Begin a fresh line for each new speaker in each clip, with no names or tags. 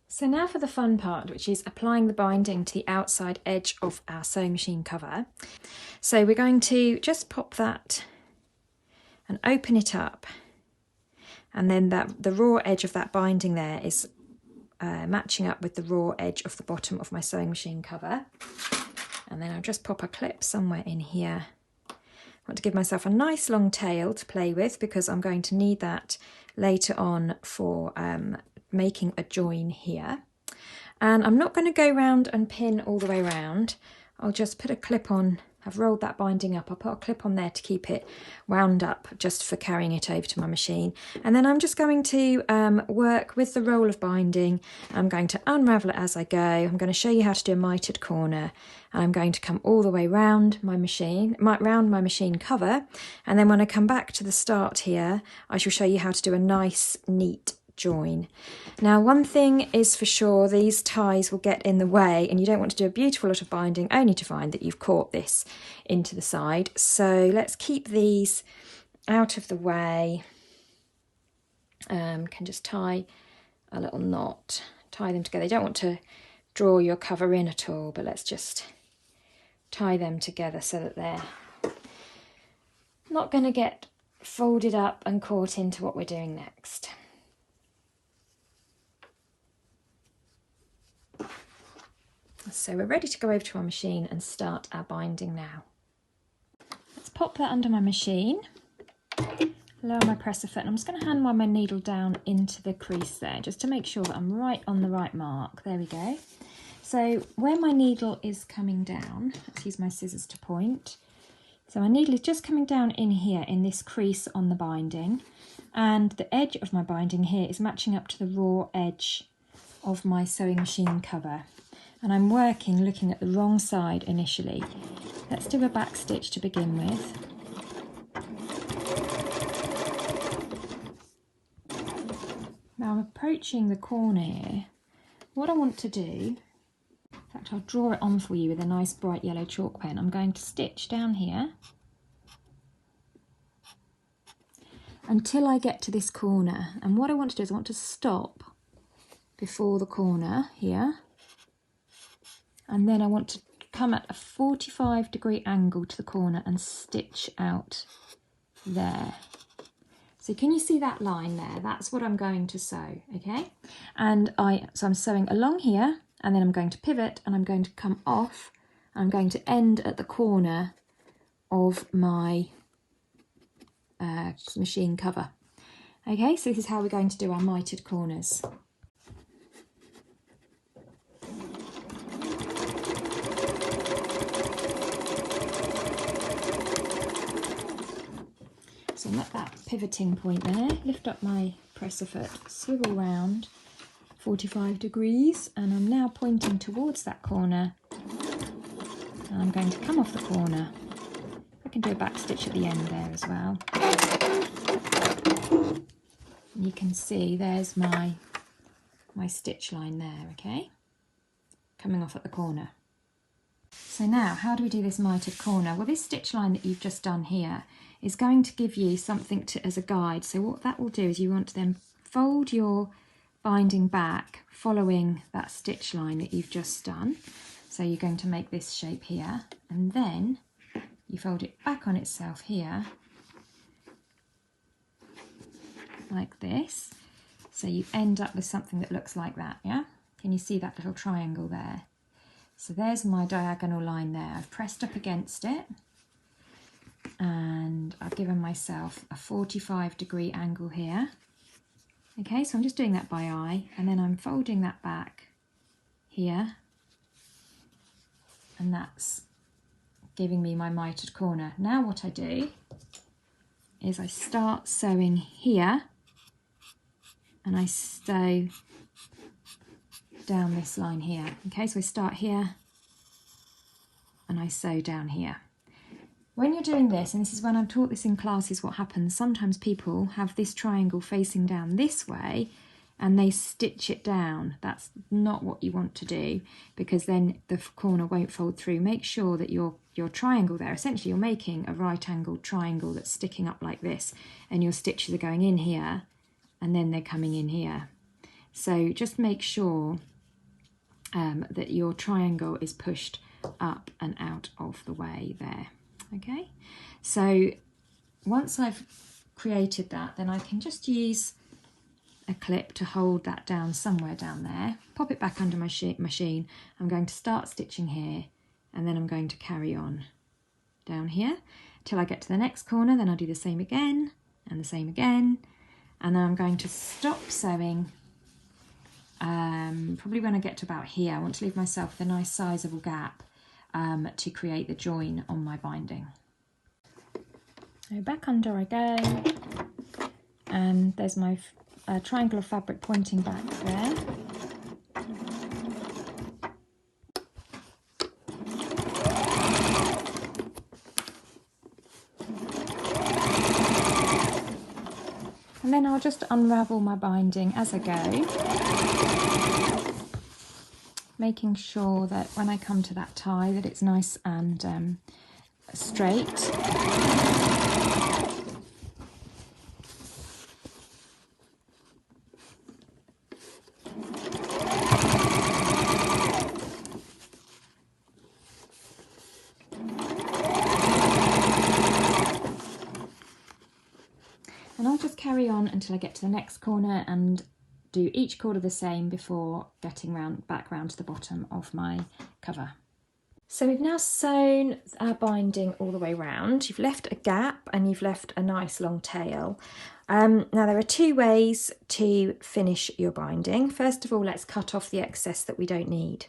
So now for the fun part, which is applying the binding to the outside edge of our sewing machine cover. So we're going to just pop that and open it up, and then the raw edge of that binding there is matching up with the raw edge of the bottom of my sewing machine cover. And then I'll just pop a clip somewhere in here. I want to give myself a nice long tail to play with because I'm going to need that later on for making a join here. And I'm not going to go round and pin all the way around. I'll just put a clip on. I've rolled that binding up. I'll put a clip on there to keep it wound up just for carrying it over to my machine. And then I'm just going to work with the roll of binding. I'm going to unravel it as I go. I'm going to show you how to do a mitered corner. And I'm going to come all the way round my machine cover. And then when I come back to the start here, I shall show you how to do a nice, neat join. Now, one thing is for sure, these ties will get in the way and you don't want to do a beautiful lot of binding only to find that you've caught this into the side. So let's keep these out of the way. Can just tie a little knot, tie them together. You don't want to draw your cover in at all, but let's just tie them together so that they're not going to get folded up and caught into what we're doing next. So we're ready to go over to our machine and start our binding now. Let's pop that under my machine, lower my presser foot, and I'm just going to hand my needle down into the crease there just to make sure that I'm right on the right mark. There we go. So where my needle is coming down, let's use my scissors to point. So my needle is just coming down in here in this crease on the binding, and the edge of my binding here is matching up to the raw edge of my sewing machine cover. And I'm working looking at the wrong side initially. Let's do a back stitch to begin with. Now I'm approaching the corner here. What I want to do, in fact I'll draw it on for you with a nice bright yellow chalk pen. I'm going to stitch down here until I get to this corner. And what I want to do is I want to stop before the corner here. And then I want to come at a 45-degree angle to the corner and stitch out there. So can you see that line there? That's what I'm going to sew, okay? And so I'm sewing along here, and then I'm going to pivot, and I'm going to come off. I'm going to end at the corner of my machine cover. Okay, so this is how we're going to do our mitered corners. So I'm at that pivoting point there, lift up my presser foot, swivel round 45 degrees, and I'm now pointing towards that corner, and I'm going to come off the corner. I can do a back stitch at the end there as well. And you can see there's my stitch line there, okay? Coming off at the corner. So now, how do we do this mitered corner? Well, this stitch line that you've just done here is going to give you something as a guide. So what that will do is you want to then fold your binding back following that stitch line that you've just done. So you're going to make this shape here, and then you fold it back on itself here, like this. So you end up with something that looks like that, yeah? Can you see that little triangle there? So there's my diagonal line there. I've pressed up against it, and I've given myself a 45-degree angle here. Okay, so I'm just doing that by eye, and then I'm folding that back here, and that's giving me my mitered corner. Now what I do is I start sewing here, and I sew down this line here. Okay, so I start here and I sew down here. When you're doing this, and this is when I've taught this in classes, what happens, sometimes people have this triangle facing down this way and they stitch it down. That's not what you want to do, because then the corner won't fold through. Make sure that your triangle there, essentially you're making a right angled triangle that's sticking up like this, and your stitches are going in here and then they're coming in here. So just make sure that your triangle is pushed up and out of the way there. Okay, so once I've created that, then I can just use a clip to hold that down somewhere down there, pop it back under my machine. I'm going to start stitching here, and then I'm going to carry on down here till I get to the next corner. Then I'll do the same again and the same again, and then I'm going to stop sewing probably when I get to about here. I want to leave myself with a nice sizable gap to create the join on my binding. So back under I go, and there's my triangle of fabric pointing back there. And then I'll just unravel my binding as I go, making sure that when I come to that tie that it's nice and straight. And I'll just carry on until I get to the next corner and do each corner the same before getting back round to the bottom of my cover. So we've now sewn our binding all the way round. You've left a gap and you've left a nice long tail. Now there are two ways to finish your binding. First of all, let's cut off the excess that we don't need.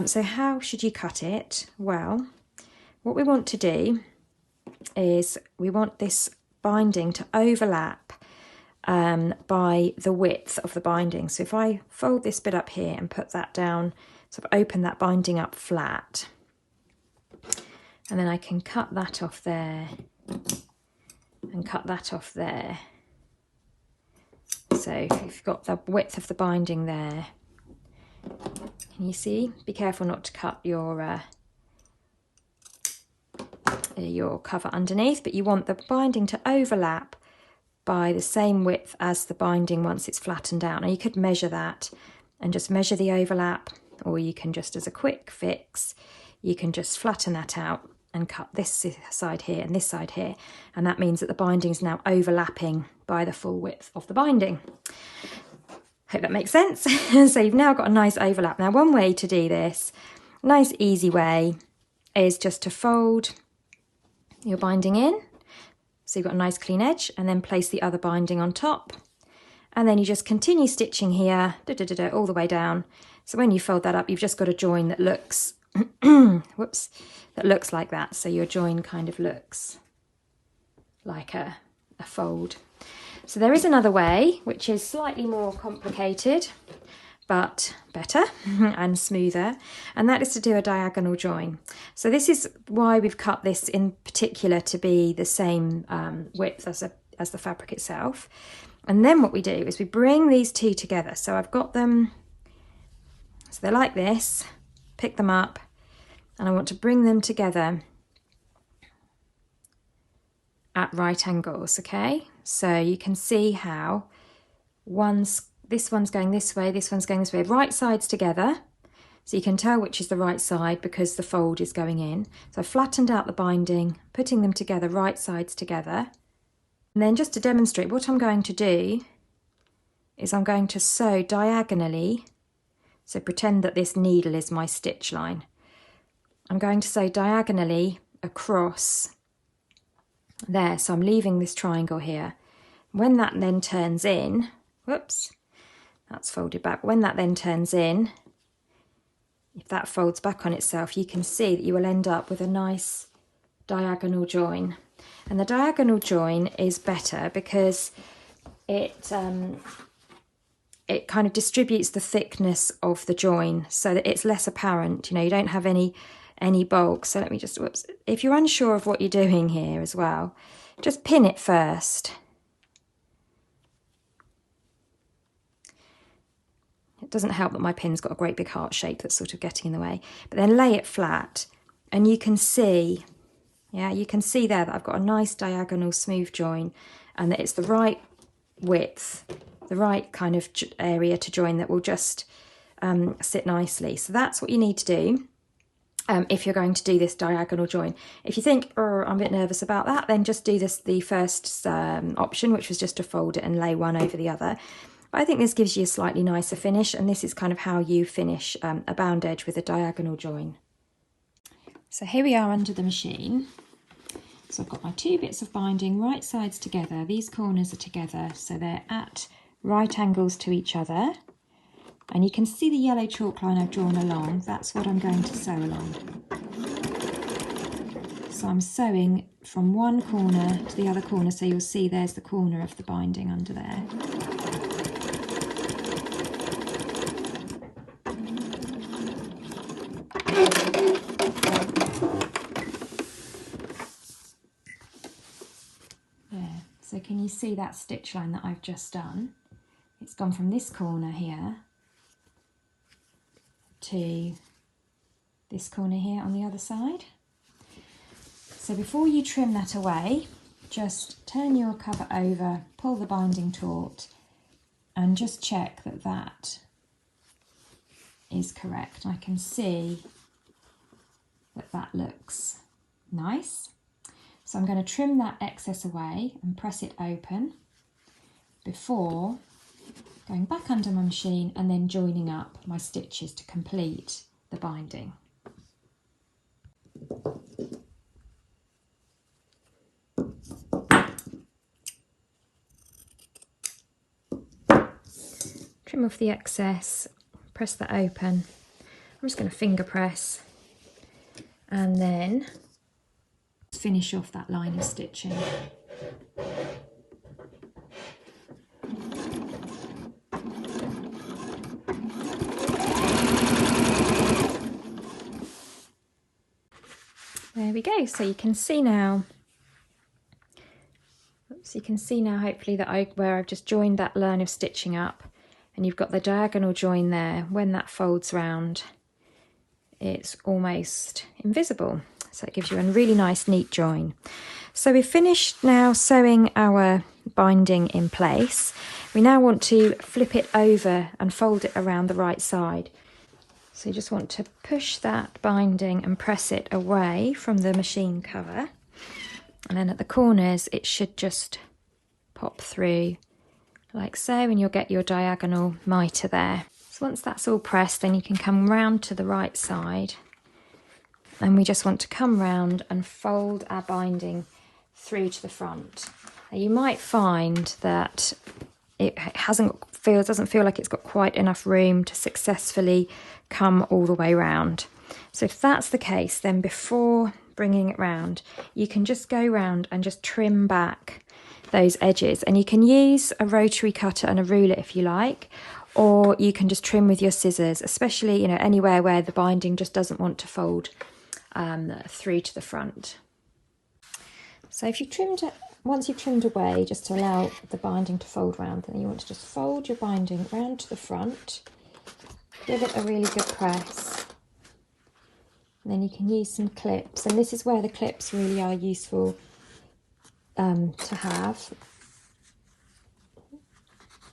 So how should you cut it? Well, what we want to do is we want this binding to overlap by the width of the binding. So if I fold this bit up here and put that down, sort of open that binding up flat, and then I can cut that off there and cut that off there. So if you've got the width of the binding there, can you see? Be careful not to cut your cover underneath, but you want the binding to overlap by the same width as the binding once it's flattened out. Now you could measure that and just measure the overlap, or you can just, as a quick fix, you can just flatten that out and cut this side here and this side here, and that means that the binding is now overlapping by the full width of the binding. Hope that makes sense. So you've now got a nice overlap. Now one way to do this, nice easy way, is just to fold your binding in, so you've got a nice clean edge, and then place the other binding on top, and then you just continue stitching here all the way down. So when you fold that up, you've just got a join that looks whoops, that looks like that. So your join kind of looks like a fold. So there is another way, which is slightly more complicated but better and smoother, and that is to do a diagonal join. So this is why we've cut this in particular to be the same width as the fabric itself. And then what we do is we bring these two together. So I've got them, so they're like this, pick them up, and I want to bring them together at right angles, okay? So you can see how this one's going this way, this one's going this way, right sides together. So you can tell which is the right side because the fold is going in. So I've flattened out the binding, putting them together, right sides together. And then just to demonstrate, what I'm going to do is I'm going to sew diagonally. So pretend that this needle is my stitch line. I'm going to sew diagonally across there. So I'm leaving this triangle here. When that then turns in, whoops, that's folded back. When that then turns in, if that folds back on itself, you can see that you will end up with a nice diagonal join. And the diagonal join is better because it kind of distributes the thickness of the join so that it's less apparent. You know, you don't have any bulk. So let me just, whoops. If you're unsure of what you're doing here as well, just pin it first. It doesn't help that my pin's got a great big heart shape that's sort of getting in the way. But then lay it flat and you can see, yeah, you can see there that I've got a nice diagonal smooth join and that it's the right width the right kind of area to join that will just sit nicely. So that's what you need to do if you're going to do this diagonal join. If you think, oh, I'm a bit nervous about that, then just do the first option, which was just to fold it and lay one over the other. But I think this gives you a slightly nicer finish, and this is kind of how you finish a bound edge with a diagonal join. So here we are under the machine. So I've got my 2 bits of binding, right sides together. These corners are together, so they're at right angles to each other. And you can see the yellow chalk line I've drawn along. That's what I'm going to sew along. So I'm sewing from one corner to the other corner, so you'll see there's the corner of the binding under there. There. So can you see that stitch line that I've just done? It's gone from this corner here to this corner here on the other side. So before you trim that away, just turn your cover over, pull the binding taut, and just check that that is correct. I can see that that looks nice. So I'm going to trim that excess away and press it open before going back under my machine and then joining up my stitches to complete the binding. Trim off the excess, press that open. I'm just going to finger press and then finish off that line of stitching. There we go. So you can see now, hopefully that where I've just joined that line of stitching up, and you've got the diagonal join there. When that folds round, it's almost invisible. So it gives you a really nice neat join. So we've finished now sewing our binding in place. We now want to flip it over and fold it around the right side. So you just want to push that binding and press it away from the machine cover. And then at the corners, it should just pop through like so, and you'll get your diagonal mitre there. So once that's all pressed, then you can come round to the right side. And we just want to come round and fold our binding through to the front. Now you might find that it doesn't feel like it's got quite enough room to successfully come all the way round. So if that's the case, then before bringing it round, you can just go round and just trim back those edges, and you can use a rotary cutter and a ruler if you like, or you can just trim with your scissors, especially anywhere where the binding just doesn't want to fold through to the front. So if you've trimmed it, once you've trimmed away, just to allow the binding to fold round, then you want to just fold your binding round to the front, give it a really good press, and then you can use some clips, and this is where the clips really are useful to have.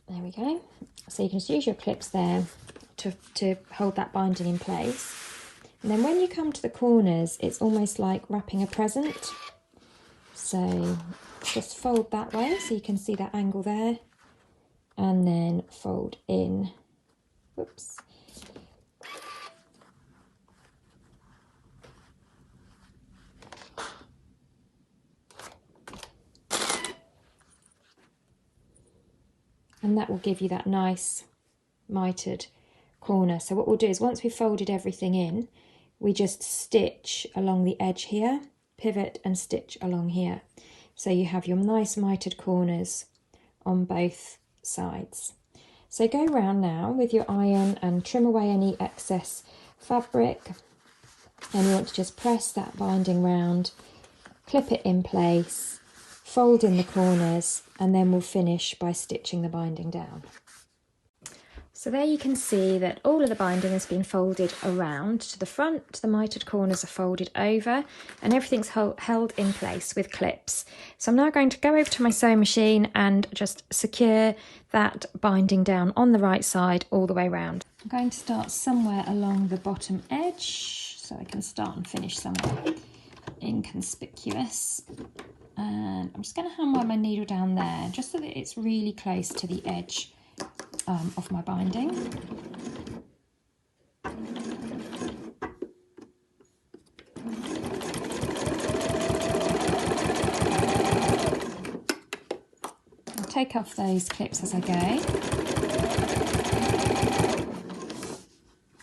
There we go. So you can just use your clips there to hold that binding in place. And then when you come to the corners, it's almost like wrapping a present. So just fold that way so you can see that angle there, and then fold in. Whoops. And that will give you that nice mitered corner. So what we'll do is once we've folded everything in, we just stitch along the edge here, pivot and stitch along here. So you have your nice mitered corners on both sides. So go round now with your iron and trim away any excess fabric. And you want to just press that binding round, clip it in place, fold in the corners, and then we'll finish by stitching the binding down. So there you can see that all of the binding has been folded around to the front, the mitered corners are folded over, and everything's held in place with clips. So I'm now going to go over to my sewing machine and just secure that binding down on the right side all the way around. I'm going to start somewhere along the bottom edge, so I can start and finish somewhere inconspicuous. And I'm just going to hammer my needle down there, just so that it's really close to the edge of my binding. I'll take off those clips as I go.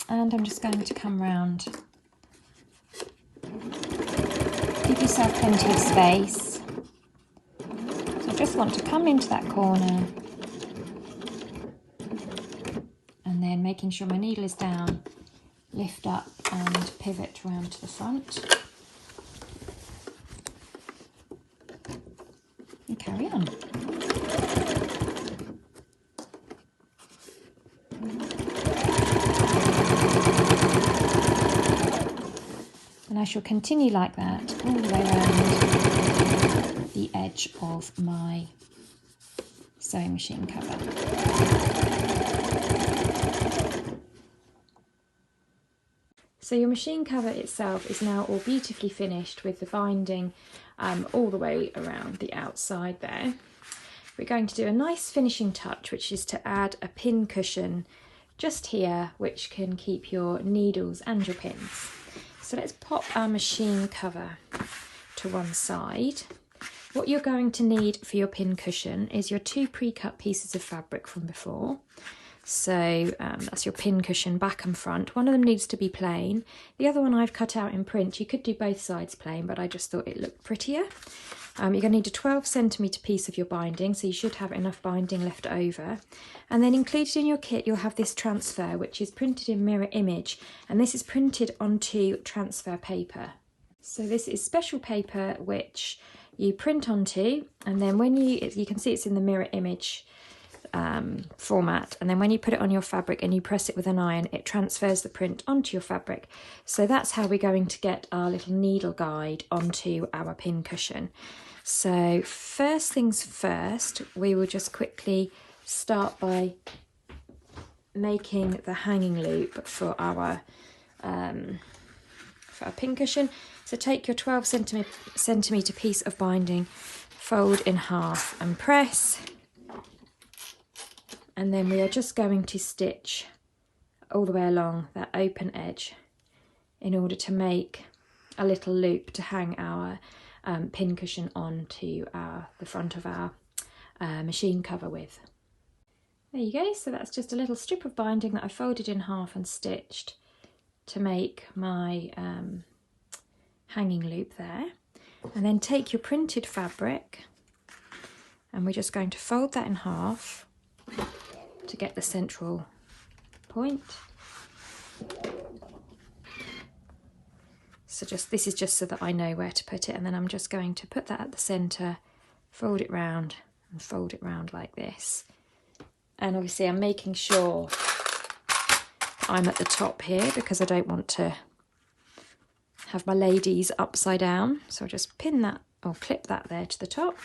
And I'm just going to come round. Give yourself plenty of space. So I just want to come into that corner, and then making sure my needle is down, lift up and pivot round to the front. And carry on. And I shall continue like that all the way around the edge of my sewing machine cover. So your machine cover itself is now all beautifully finished with the binding all the way around the outside there. We're going to do a nice finishing touch, which is to add a pin cushion just here, which can keep your needles and your pins. So let's pop our machine cover to one side. What you're going to need for your pin cushion is your 2 pre-cut pieces of fabric from before. So that's your pin cushion back and front. One of them needs to be plain. The other one I've cut out in print. You could do both sides plain, but I just thought it looked prettier. You're going to need a 12cm piece of your binding, so you should have enough binding left over. And then included in your kit, you'll have this transfer, which is printed in mirror image, and this is printed onto transfer paper. So this is special paper which you print onto, and then when you can see it's in the mirror image format, and then when you put it on your fabric and you press it with an iron, it transfers the print onto your fabric. So that's how we're going to get our little needle guide onto our pin cushion. So first things first, we will just quickly start by making the hanging loop for our pin cushion. So take your 12cm piece of binding, fold in half and press. And then we are just going to stitch all the way along that open edge in order to make a little loop to hang our pin cushion onto the front of our machine cover with. There you go, so that's just a little strip of binding that I folded in half and stitched to make my hanging loop there. And then take your printed fabric, and we're just going to fold that in half to get the central point. So this is just so that I know where to put it, and then I'm just going to put that at the centre, fold it round and fold it round like this. And obviously I'm making sure I'm at the top here because I don't want to have my ladies upside down. So I'll just pin that or clip that there to the top.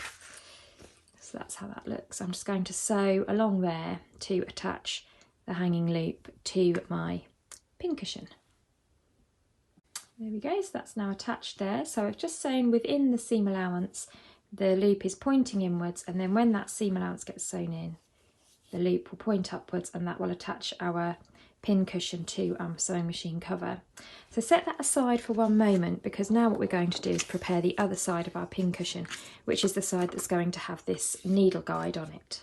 So that's how that looks. I'm just going to sew along there to attach the hanging loop to my pin cushion. There we go, so that's now attached there. So I've just sewn within the seam allowance, the loop is pointing inwards, and then when that seam allowance gets sewn in, the loop will point upwards, and that will attach our pin cushion to our sewing machine cover. So set that aside for one moment, because now what we're going to do is prepare the other side of our pin cushion, which is the side that's going to have this needle guide on it.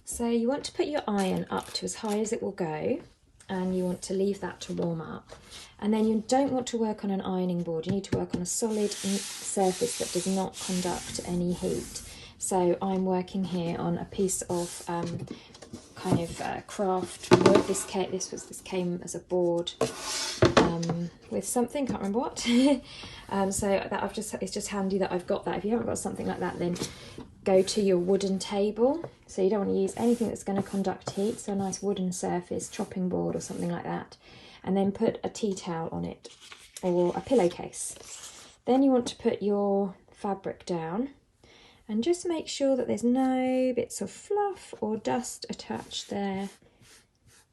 So you want to put your iron up to as high as it will go, and you want to leave that to warm up. And then you don't want to work on an ironing board, you need to work on a solid surface that does not conduct any heat. So I'm working here on a piece of kind of craft wood. This came as a board with something, can't remember what. So that it's just handy that I've got that. If you haven't got something like that, then go to your wooden table. So you don't want to use anything that's going to conduct heat, so a nice wooden surface, chopping board or something like that. And then put a tea towel on it or a pillowcase. Then you want to put your fabric down and just make sure that there's no bits of fluff or dust attached there.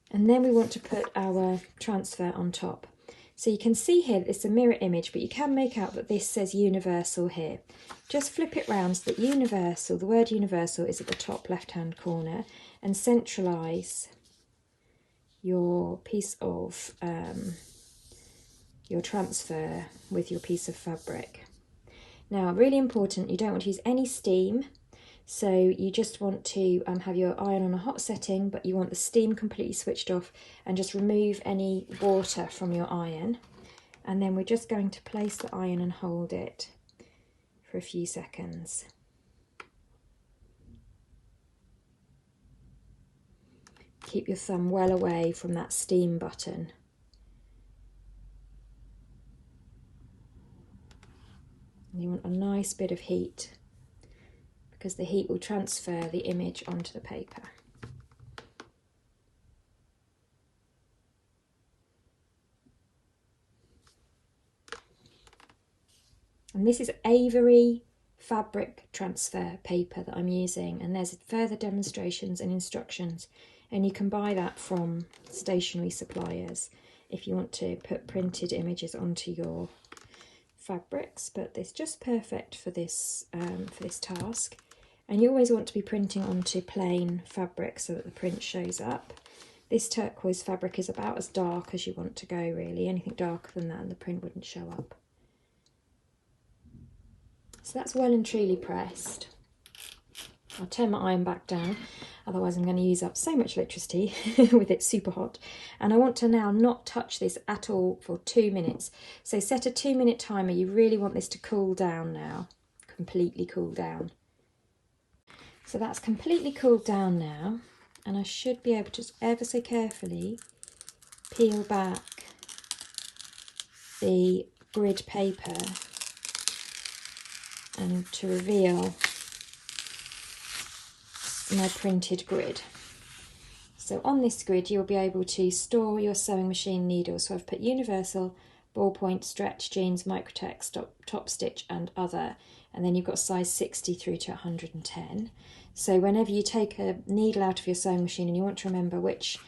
And then we want to put our transfer on top. So you can see here that it's a mirror image, but you can make out that this says universal here. Just flip it round so that universal, the word universal, is at the top left-hand corner, and centralise your piece of your transfer with your piece of fabric. Now, really important, you don't want to use any steam, so you just want to have your iron on a hot setting, but you want the steam completely switched off, and just remove any water from your iron. And then we're just going to place the iron and hold it for a few seconds. Keep your thumb well away from that steam button. You want a nice bit of heat because the heat will transfer the image onto the paper. And this is Avery fabric transfer paper that I'm using, and there's further demonstrations and instructions, and you can buy that from stationery suppliers if you want to put printed images onto your fabrics, but it's just perfect for this task. And you always want to be printing onto plain fabric so that the print shows up. This turquoise fabric is about as dark as you want to go, really. Anything darker than that and the print wouldn't show up. So that's well and truly pressed. I'll turn my iron back down, otherwise I'm going to use up so much electricity with it super hot. And I want to now not touch this at all for 2 minutes. So set a 2-minute timer. You really want this to cool down now, completely cool down. So that's completely cooled down now, and I should be able to just ever so carefully peel back the grid paper and to reveal my printed grid. So on this grid you'll be able to store your sewing machine needles. So I've put universal, ballpoint, stretch, jeans, microtex, top stitch and other, and then you've got size 60 through to 110. So whenever you take a needle out of your sewing machine and you want to remember which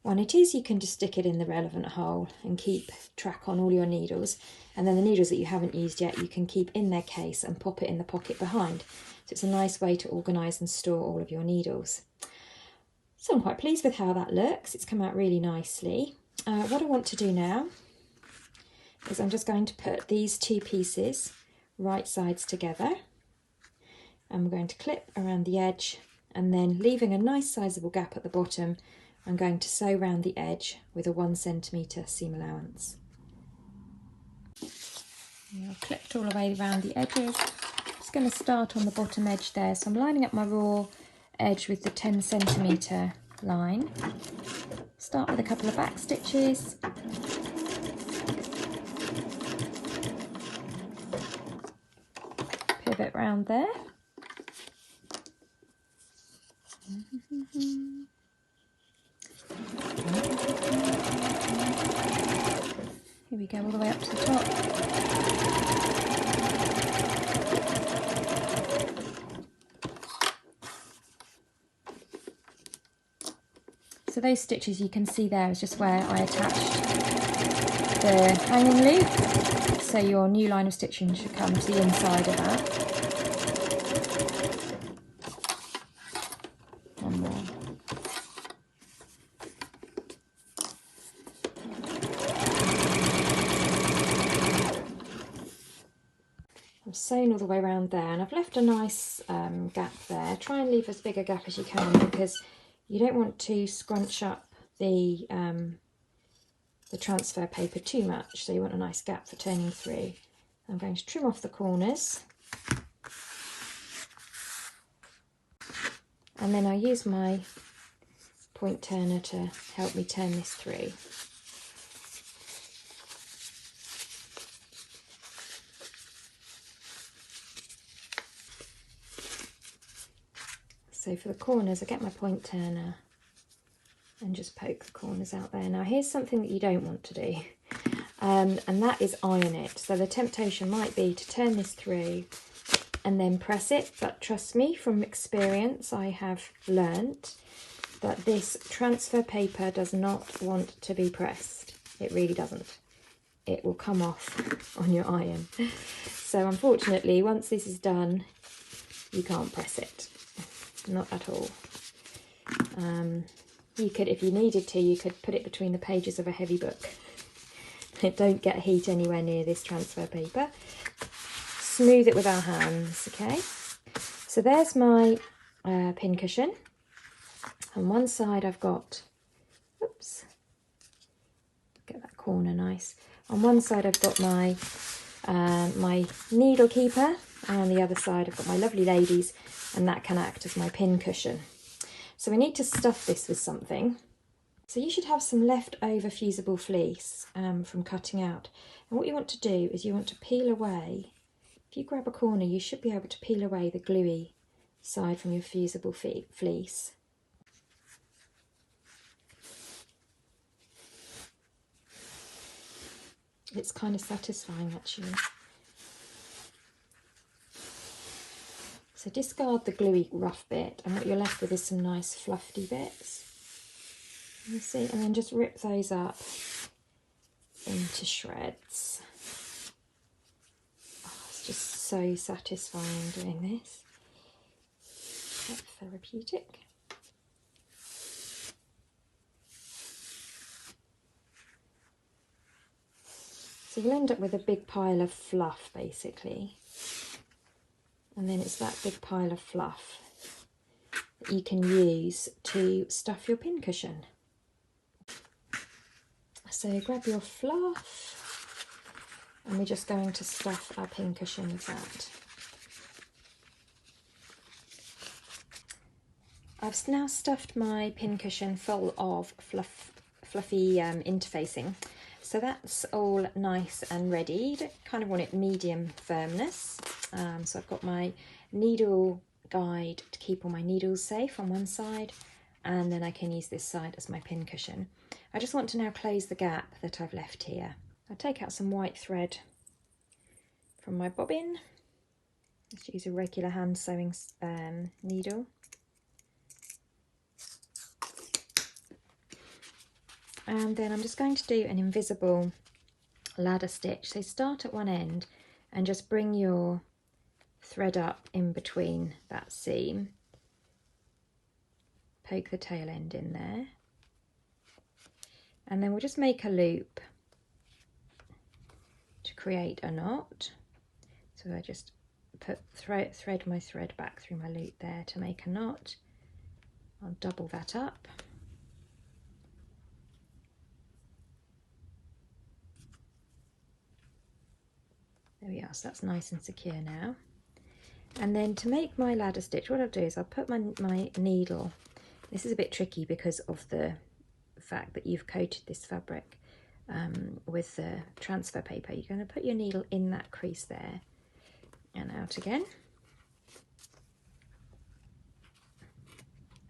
one it is, you can just stick it in the relevant hole and keep track on all your needles. And then the needles that you haven't used yet, you can keep in their case and pop it in the pocket behind. So it's a nice way to organise and store all of your needles. So I'm quite pleased with how that looks. It's come out really nicely. What I want to do now is I'm just going to put these two pieces right sides together. I'm going to clip around the edge, and then leaving a nice sizable gap at the bottom, I'm going to sew round the edge with a 1 centimetre seam allowance. I've clipped all the way around the edges. Just going to start on the bottom edge there. So I'm lining up my raw edge with the 10 centimetre line. Start with a couple of back stitches. Pivot round there. Here we go, all the way up to the top. So those stitches you can see there is just where I attached the hanging loop. So your new line of stitching should come to the inside of that. One more. I've sewn all the way around there, and I've left a nice gap there. Try and leave as big a gap as you can, because you don't want to scrunch up the transfer paper too much, so you want a nice gap for turning through. I'm going to trim off the corners, and then I use my point turner to help me turn this through. So for the corners, I get my point turner and just poke the corners out there. Now here's something that you don't want to do, and that is iron it. So the temptation might be to turn this through and then press it, but trust me, from experience I have learnt that this transfer paper does not want to be pressed. It really doesn't. It will come off on your iron. So unfortunately, once this is done, you can't press it, not at all. You could, if you needed to, you could put it between the pages of a heavy book. Don't get heat anywhere near this transfer paper. Smooth it with our hands, okay? So there's my pin cushion. On one side I've got, oops, get that corner nice. On one side I've got my my needle keeper, and on the other side I've got my lovely ladies, and that can act as my pin cushion. So we need to stuff this with something. So you should have some leftover fusible fleece from cutting out. And what you want to do is you want to peel away. If you grab a corner, you should be able to peel away the gluey side from your fusible fleece. It's kind of satisfying actually. So discard the gluey rough bit, and what you're left with is some nice fluffy bits. You see, and then just rip those up into shreds. Oh, it's just so satisfying doing this. Quite therapeutic. So you'll end up with a big pile of fluff basically. And then it's that big pile of fluff that you can use to stuff your pin cushion. So grab your fluff, and we're just going to stuff our pin cushion with that. I've now stuffed my pin cushion full of fluffy interfacing. So that's all nice and ready. I kind of want it medium firmness. So I've got my needle guide to keep all my needles safe on one side, and then I can use this side as my pin cushion. I just want to now close the gap that I've left here. I'll take out some white thread from my bobbin. Just use a regular hand sewing needle. And then I'm just going to do an invisible ladder stitch. So start at one end and just bring your thread up in between that seam. Poke the tail end in there. And then we'll just make a loop to create a knot. So I just thread my thread back through my loop there to make a knot. I'll double that up. There we are, so that's nice and secure now. And then to make my ladder stitch, what I'll do is I'll put my needle, this is a bit tricky because of the fact that you've coated this fabric with the transfer paper. You're going to put your needle in that crease there and out again.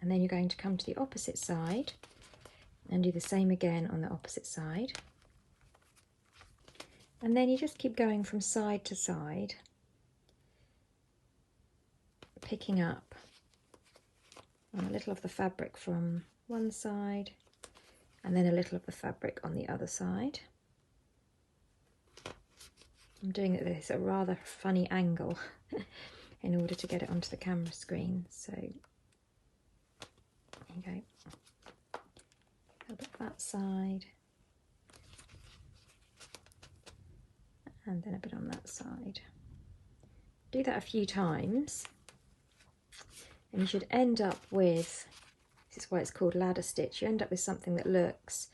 And then you're going to come to the opposite side and do the same again on the opposite side. And then you just keep going from side to side, picking up a little of the fabric from one side and then a little of the fabric on the other side. I'm doing it at a rather funny angle in order to get it onto the camera screen. So there you go. A bit that side. And then a bit on that side. Do that a few times and you should end up with, this is why it's called ladder stitch, you end up with something that looks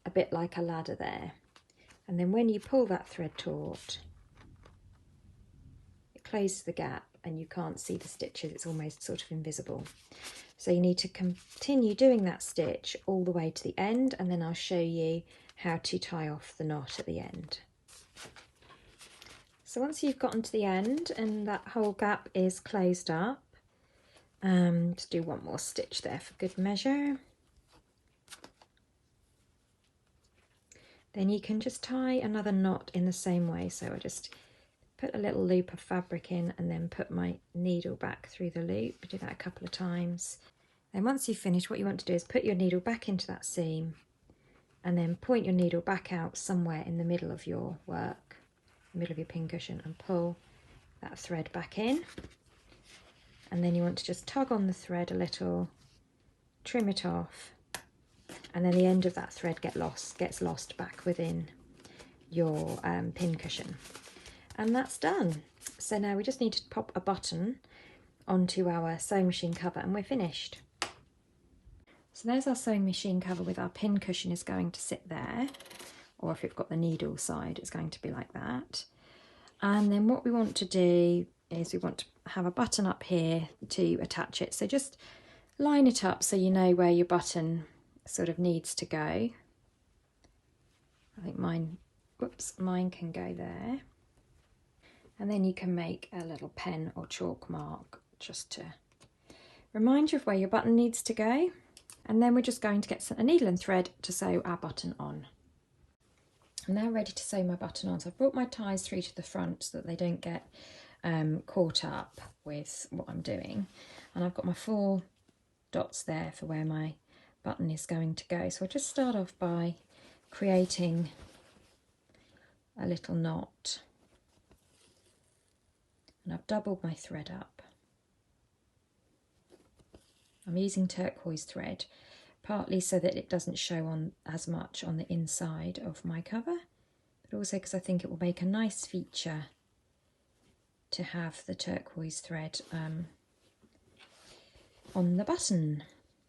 a bit like a ladder there. And then when you pull that thread taut, it closes the gap and you can't see the stitches, it's almost sort of invisible. So you need to continue doing that stitch all the way to the end, and then I'll show you how to tie off the knot at the end. So once you've gotten to the end and that whole gap is closed up, Just do one more stitch there for good measure. Then you can just tie another knot in the same way. So I just put a little loop of fabric in and then put my needle back through the loop. Do that a couple of times. Then once you've finished, what you want to do is put your needle back into that seam and then point your needle back out somewhere in the middle of your work, the middle of your pincushion, and pull that thread back in. And then you want to just tug on the thread a little, trim it off, and then the end of that thread gets lost back within your pincushion. And that's done. So now we just need to pop a button onto our sewing machine cover and we're finished. So there's our sewing machine cover with our pincushion is going to sit there, or if you've got the needle side, it's going to be like that. And then what we want to do is we want to have a button up here to attach it. So just line it up so you know where your button sort of needs to go. I think mine can go there. And then you can make a little pen or chalk mark just to remind you of where your button needs to go. And then we're just going to get a needle and thread to sew our button on. I'm now ready to sew my button on. So I've brought my ties through to the front so that they don't get caught up with what I'm doing. And I've got my 4 dots there for where my button is going to go. So I'll just start off by creating a little knot. And I've doubled my thread up. I'm using turquoise thread, partly so that it doesn't show on as much on the inside of my cover, but also because I think it will make a nice feature to have the turquoise thread on the button.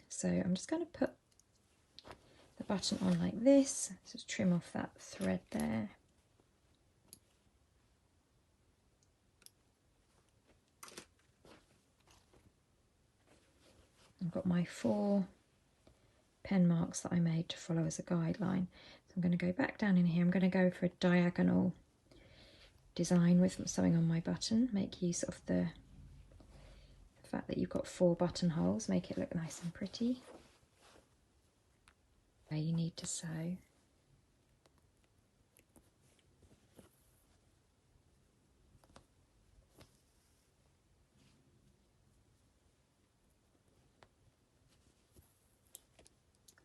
So I'm just going to put the button on like this, just trim off that thread there. I've got my 4 pen marks that I made to follow as a guideline. So I'm going to go back down in here. I'm going to go for a diagonal design with sewing on my button. Make use of the fact that you've got 4 buttonholes, make it look nice and pretty. Where you need to sew.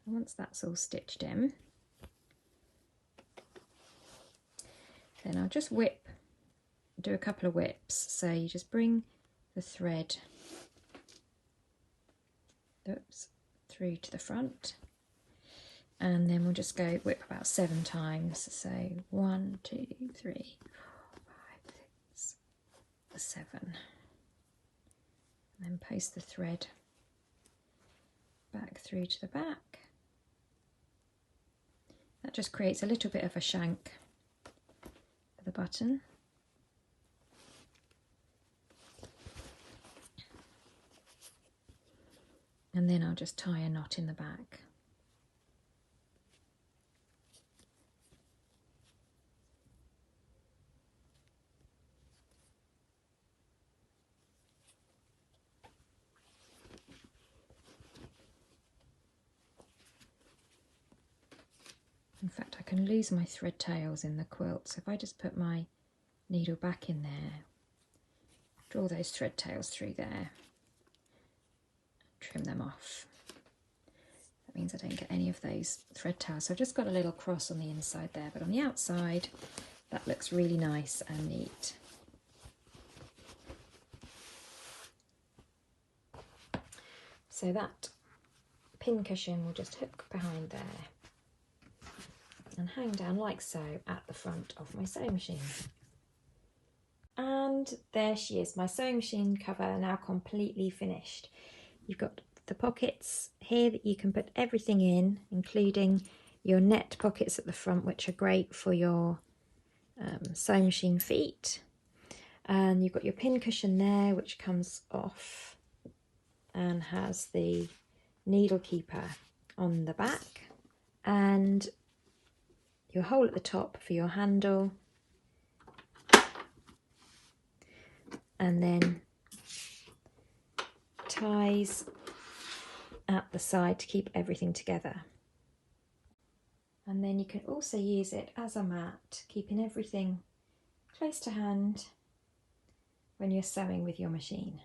Once that's all stitched in, then I'll just do a couple of whips. So you just bring the thread through to the front, and then we'll just go whip about 7 times. So 1, 2, 3, 4, 5, 6, 7. And then post the thread back through to the back. That just creates a little bit of a shank for the button. And then I'll just tie a knot in the back. In fact, I can lose my thread tails in the quilt, so if I just put my needle back in there, draw those thread tails through there, trim them off. That means I don't get any of those thread tails. So I've just got a little cross on the inside there, but on the outside that looks really nice and neat. So that pincushion will just hook behind there and hang down like so at the front of my sewing machine. And there she is, my sewing machine cover now completely finished. You've got the pockets here that you can put everything in, including your net pockets at the front, which are great for your sewing machine feet. And you've got your pincushion there, which comes off and has the needle keeper on the back, and your hole at the top for your handle, and then ties at the side to keep everything together. And then you can also use it as a mat, keeping everything close to hand when you're sewing with your machine.